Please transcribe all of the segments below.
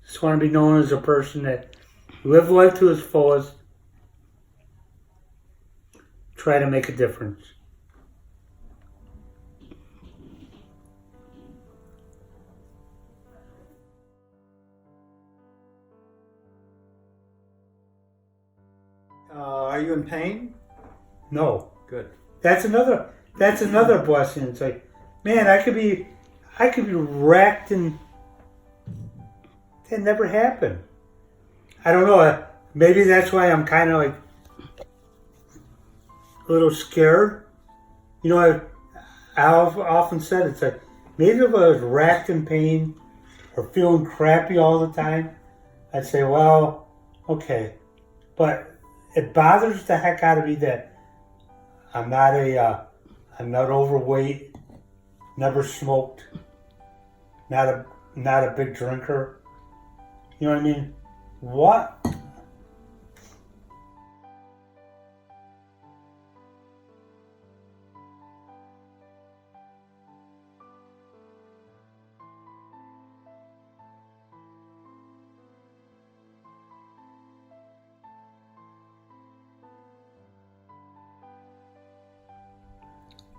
Just want to be known as a person that lived life to its fullest, try to make a difference. Are you in pain? No. Good. That's another blessing. It's like, man, I could be wrecked and that never happened. I don't know. Maybe that's why I'm kind of like a little scared. You know, I've often said it's like, maybe if I was racked in pain or feeling crappy all the time, I'd say, well, okay. But it bothers the heck out of me that I'm not overweight, never smoked, not a big drinker. You know what I mean? What?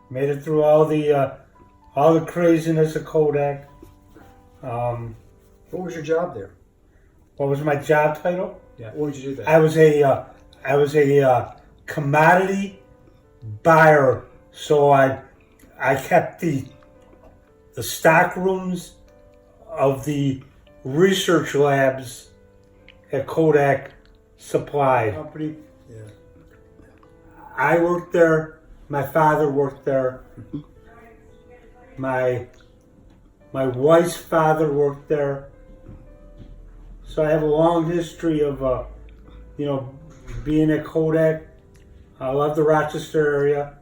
Made it through all the craziness of Kodak. What was your job there? What was my job title? Yeah. What would you do there? I was a commodity buyer, so I kept the stock rooms of the research labs at Kodak supplied. Company. Yeah. I worked there. My father worked there. My wife's father worked there. So I have a long history of, being at Kodak. I love the Rochester area.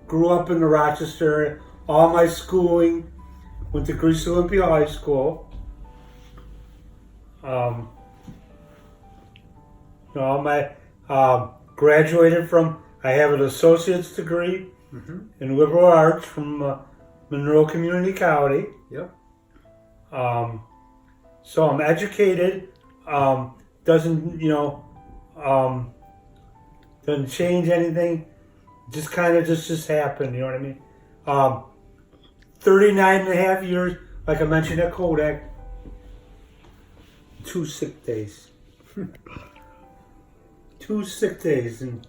Grew up in the Rochester area. All my schooling went to Greece Olympia High School. All my graduated from. I have an associate's degree in liberal arts from Monroe Community College. Yep. So I'm educated. Doesn't change anything. Just kind of just happened. You know what I mean? 39 and a half years, like I mentioned at Kodak. 2 sick days. 2 sick days, and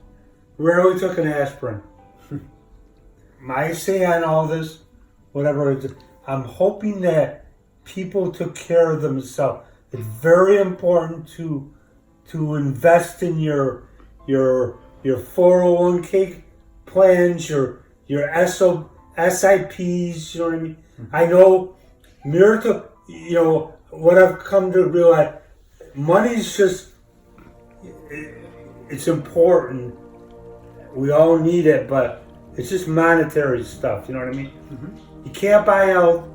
rarely took an aspirin. My say on all this, whatever it is, I'm hoping that people took care of themselves. It's very important to invest in your 401k plans, your SIPs. You know what I mean? I know miracle. What I've come to realize, money's just it's important. We all need it, but it's just monetary stuff. You know what I mean? Mm-hmm. You can't buy health,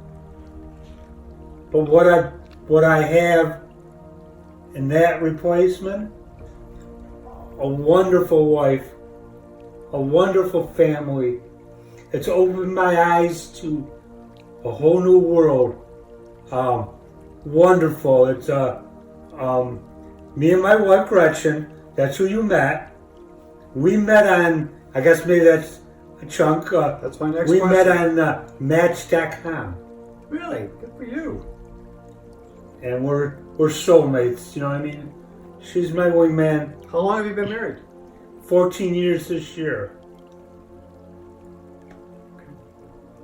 but what I have in that replacement, a wonderful wife, a wonderful family. It's opened my eyes to a whole new world. Wonderful. It's me and my wife Gretchen. That's who you met. We met on, I guess maybe that's a chunk. That's my next question. We met on Match.com. Really? Good for you. And we're soulmates, you know what I mean? She's my wingman. How long have you been married? 14 years this year.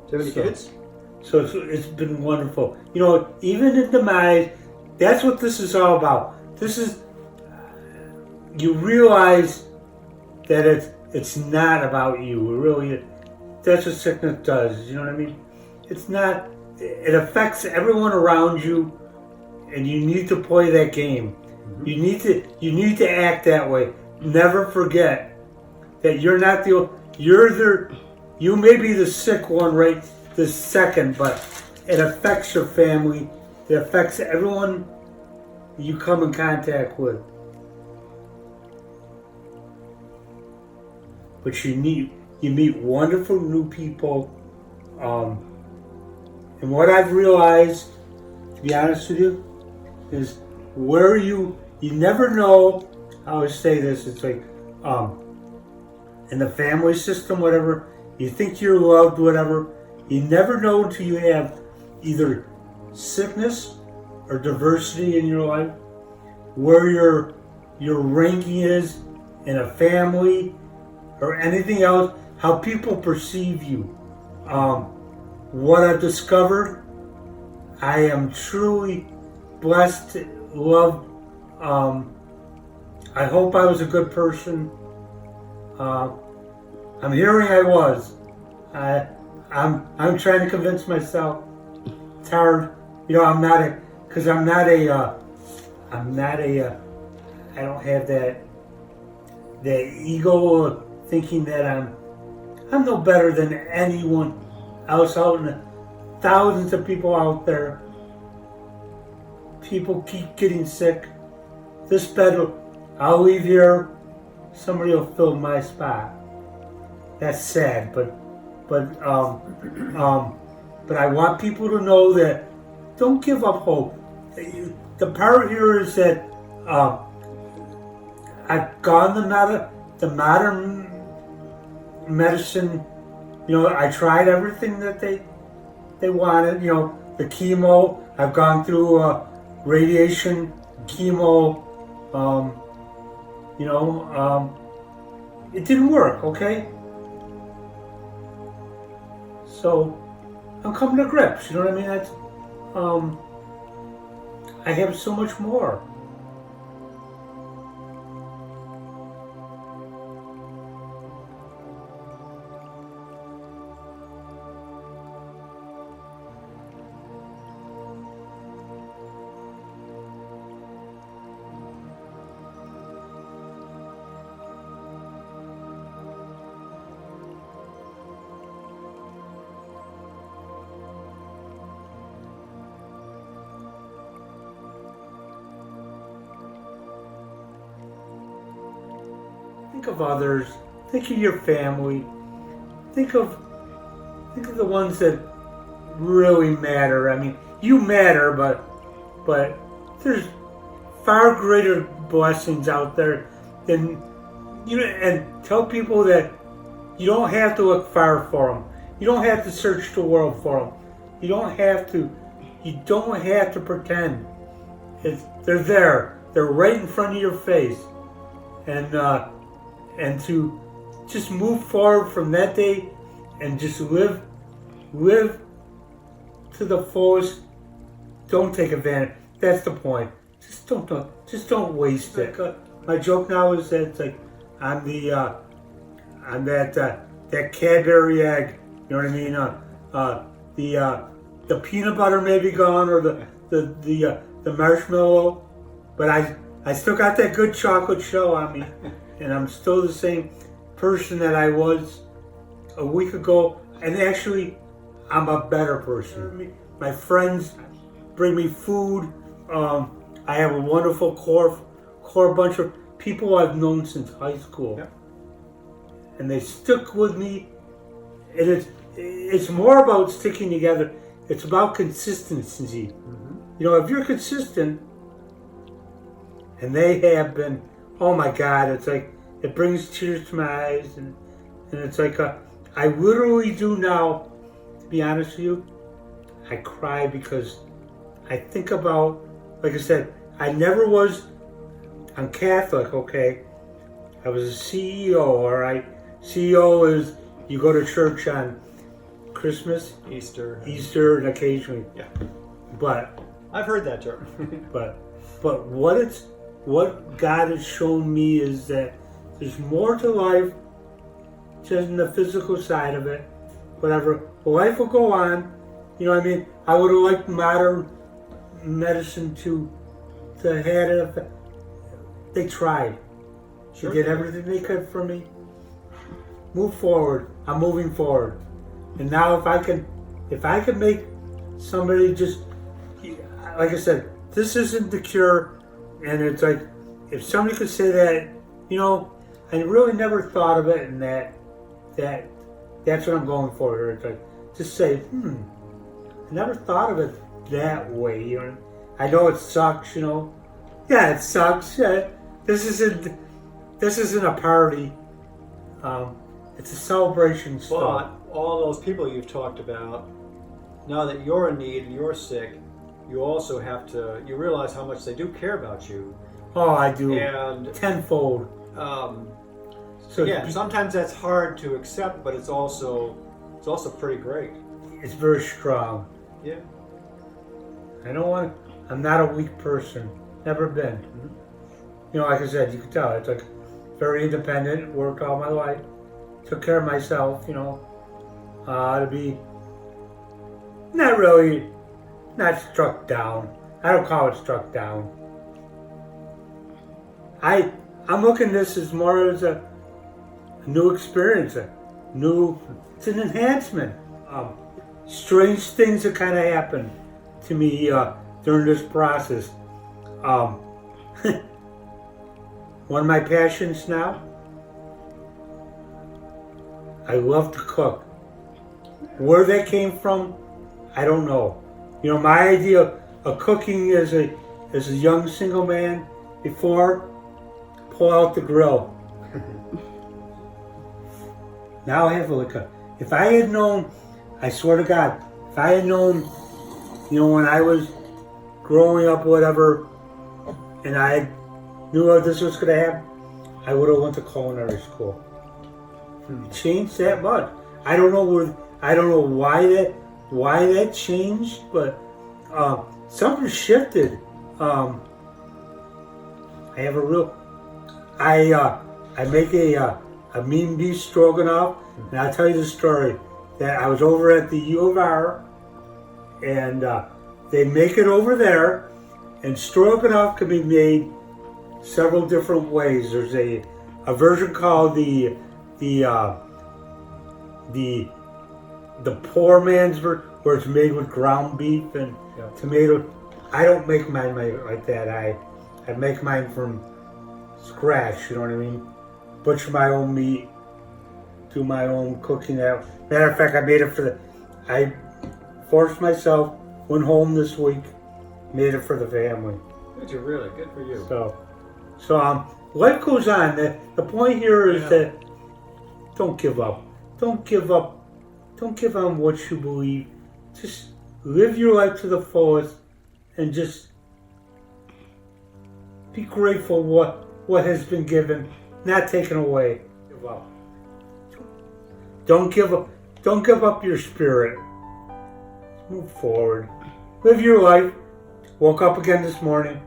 Do you have any kids? So it's been wonderful. Even in demise, that's what this is all about. This is, you realize that it's not about you. It really, that's what sickness does. You know what I mean? It's not. It affects everyone around you, and you need to play that game. Mm-hmm. You need to act that way. Never forget that you're not you may be the sick one right this second, but it affects your family. It affects everyone you come in contact with. But you meet wonderful new people. And what I've realized, to be honest with you, is where you never know. I always say this. It's like in the family system, whatever. You think you're loved, whatever. You never know until you have either sickness or diversity in your life, where your ranking is in a family or anything else, how people perceive you. What I've discovered, I am truly blessed, loved. I hope I was a good person. I'm hearing I was. I'm trying to convince myself. It's hard, I'm not a, because I don't have that ego of thinking that I'm no better than anyone else out in the thousands of people out there. People keep getting sick. This bed, I'll leave here, somebody will fill my spot. That's sad, but I want people to know that don't give up hope. The part here is that I've gone the modern medicine. I tried everything that they wanted. The chemo. I've gone through radiation, chemo. It didn't work. Okay. So I'm coming to grips. You know what I mean? That's I have so much more. Think of others. Think of your family. Think of the ones that really matter. I mean, you matter, but there's far greater blessings out there than and tell people that you don't have to look far for them. You don't have to search the world for them. You don't have to pretend. They're there. They're right in front of your face. And to just move forward from that day and just live to the fullest. Don't take advantage. That's the point. Just don't waste it. My joke now is that it's like I'm that Cadbury egg. You know what I mean? The peanut butter may be gone or the marshmallow, but I still got that good chocolate shell on me. And I'm still the same person that I was a week ago. And actually, I'm a better person. My friends bring me food. I have a wonderful core bunch of people I've known since high school. Yep. And they stuck with me. And it's more about sticking together. It's about consistency. Mm-hmm. If you're consistent, and they have been, oh my God, it's like, it brings tears to my eyes, and it's like, I literally do now, to be honest with you, I cry because I think about, like I said, I'm Catholic, okay? I was a CEO, all right? CEO is, you go to church on Christmas, Easter, and occasionally. Yeah. But I've heard that term. but what God has shown me is that there's more to life just in the physical side of it. Whatever. Life will go on. I would have liked modern medicine to have it. They tried. Sure. They did everything they could for me. Move forward. I'm moving forward. And now if I can make somebody just, like I said, this isn't the cure. And it's like, if somebody could say that, I really never thought of it, and that's what I'm going for here. It's like, just say, I never thought of it that way. I know it sucks, Yeah, it sucks. This isn't a party. It's a celebration still. But all those people you've talked about, now that you're in need and you're sick, you also you realize how much they do care about you. Oh, I do. And tenfold. So yeah, sometimes that's hard to accept, but it's also pretty great. It's very strong. Yeah. I'm not a weak person. Never been. Mm-hmm. Like I said, you can tell. It's like very independent. Worked all my life. Took care of myself. To be not struck down. I don't call it struck down. I'm looking at this as more as a new experience, it's an enhancement. Strange things that kind of happen to me during this process. One of my passions now, I love to cook. Where that came from, I don't know. My idea of cooking as a young single man before, pull out the grill. Now I have if I had known, I swear to God, if I had known, when I was growing up, whatever, and I knew how this was going to happen, I would have went to culinary school. It changed that much. I don't know why that changed, but something shifted. I make a mean beef stroganoff, and I'll tell you the story that I was over at the U of R, and they make it over there, and stroganoff can be made several different ways. There's a version called the poor man's version, where it's made with ground beef and tomato. I don't make mine like that. I make mine from scratch, you know what I mean? Butcher my own meat, do my own cooking. Matter of fact, I forced myself, went home this week, made it for the family. Did you really? Good for you. So life goes on. The point here is that don't give up. Don't give up. Don't give up on what you believe. Just live your life to the fullest and just be grateful what has been given, not taken away. Give up. Don't give up. Don't give up your spirit. Move forward. Live your life. Woke up again this morning.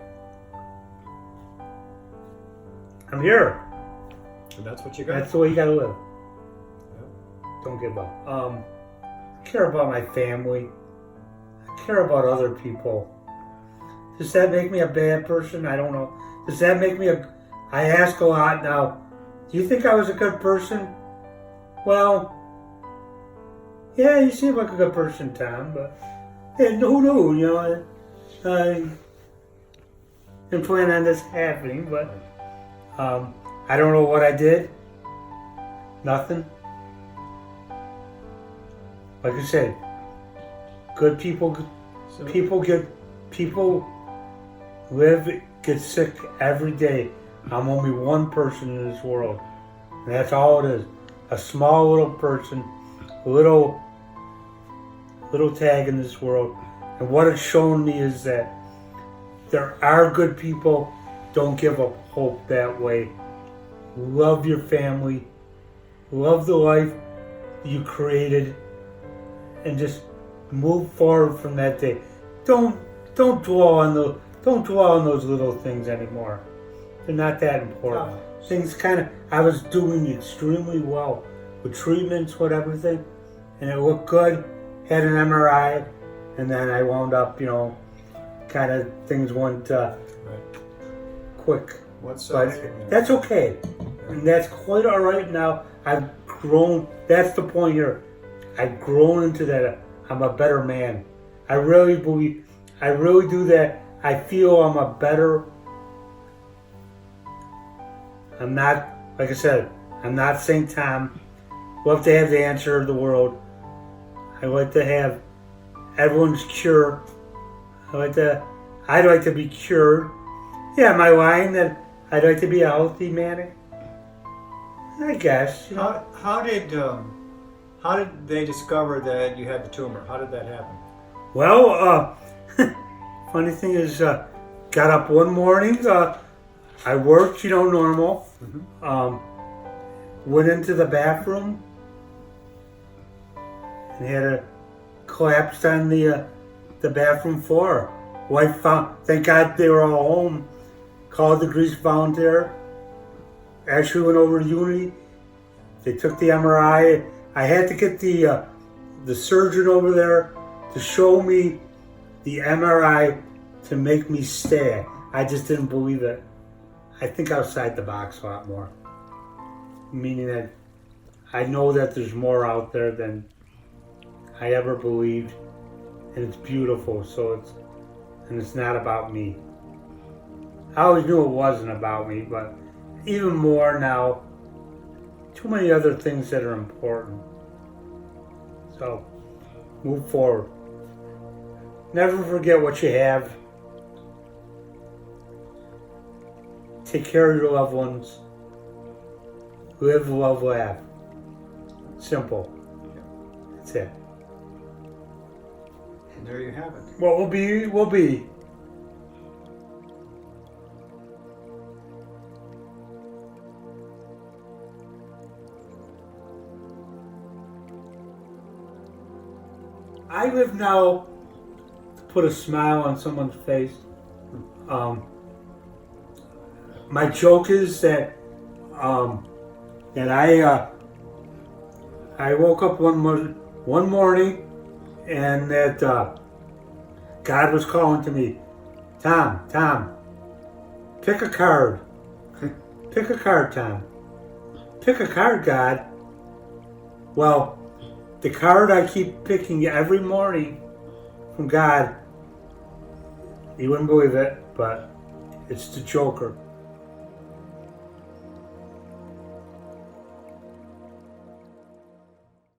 I'm here. And that's what you got. That's the way you gotta live. Yeah. Don't give up. I care about my family. I care about other people. Does that make me a bad person? I don't know. Does that make me I ask a lot now, do you think I was a good person? Well, yeah, you seem like a good person, Tom, but who knew, I didn't plan on this happening, but I don't know what I did. Nothing. Like I said, good people, people get sick every day. I'm only one person in this world. And that's all it is. A small little person, little tag in this world. And what it's shown me is that there are good people. Don't give up hope that way. Love your family. Love the life you created. And just move forward from that day. Don't dwell on those little things anymore. They're not that important. No. Things I was doing extremely well with treatments, with everything, and it looked good. Had an MRI, and then I wound up, things went quick. But that's okay. And that's quite all right now. I've grown. That's the point here. I've grown into that. I'm a better man. I really believe. I really do that. I feel I'm a better. I'm not, like I said, I'm not St. Tom. Love to have the answer of the world. I like to have everyone's cure. I'd like to be cured. Yeah, am I lying that I'd like to be a healthy man? I guess. You know. How did they discover that you had the tumor? How did that happen? Well, funny thing is, got up one morning. I worked, normal. Went into the bathroom and had a collapsed on the bathroom floor. Wife found. Thank God they were all home. Called the grease volunteer. Actually went over to Unity. They took the MRI. I had to get the surgeon over there to show me the MRI to make me stay. I just didn't believe it. I think outside the box a lot more. Meaning that I know that there's more out there than I ever believed, and it's beautiful. So it's not about me. I always knew it wasn't about me, but even more now. Too many other things that are important. So move forward. Never forget what you have. Take care of your loved ones. Live, love, laugh. Simple. That's it. And there you have it. What will be, will be. I live now to put a smile on someone's face. My joke is that I woke up one morning and that God was calling to me, Tom, pick a card. Pick a card, Tom. Pick a card, God. Well, the card I keep picking every morning from God, you wouldn't believe it, but it's the Joker.